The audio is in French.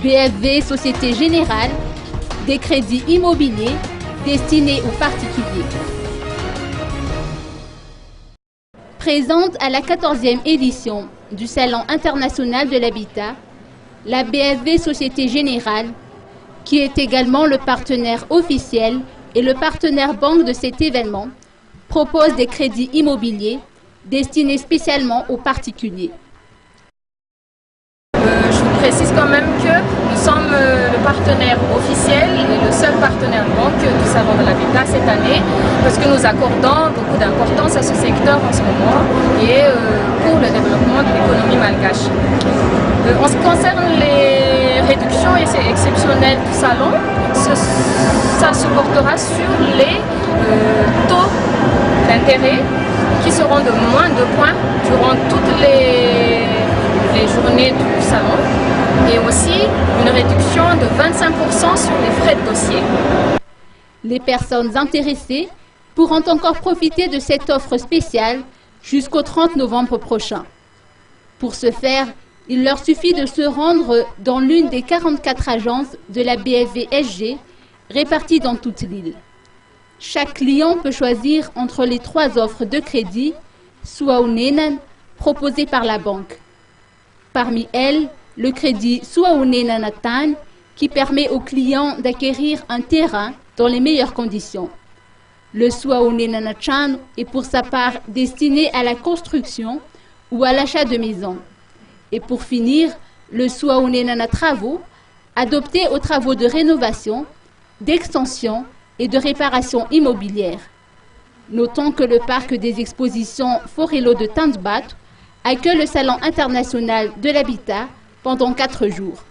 BFV Société Générale, des crédits immobiliers destinés aux particuliers. Présente à la 14e édition du Salon international de l'habitat, la BFV Société Générale, qui est également le partenaire officiel et le partenaire banque de cet événement, propose des crédits immobiliers destinés spécialement aux particuliers. Je vous précise quand même que nous sommes le partenaire officiel et le seul partenaire banque du Salon de l'habitat cette année, parce que nous accordons beaucoup d'importance à ce secteur en ce moment et pour le développement de l'économie malgache. En ce qui concerne les réductions exceptionnelles du salon, ça se portera sur les taux d'intérêt qui seront de moins de points durant toutes les journées du salon, et aussi une réduction de 25% sur les frais de dossier. Les personnes intéressées pourront encore profiter de cette offre spéciale jusqu'au 30 novembre prochain. Pour ce faire, il leur suffit de se rendre dans l'une des 44 agences de la BFV SG réparties dans toute l'île. Chaque client peut choisir entre les 3 offres de crédit Suaunenan proposées par la banque. Parmi elles, le crédit Suaunenanatan qui permet aux clients d'acquérir un terrain dans les meilleures conditions. Le Suaunenanachan est pour sa part destiné à la construction ou à l'achat de maisons. Et pour finir, le Suaunenanatravo, adopté aux travaux de rénovation, d'extension et de réparation immobilière. Notons que le parc des expositions Forello de Tandbat accueille le Salon international de l'habitat pendant 4 jours.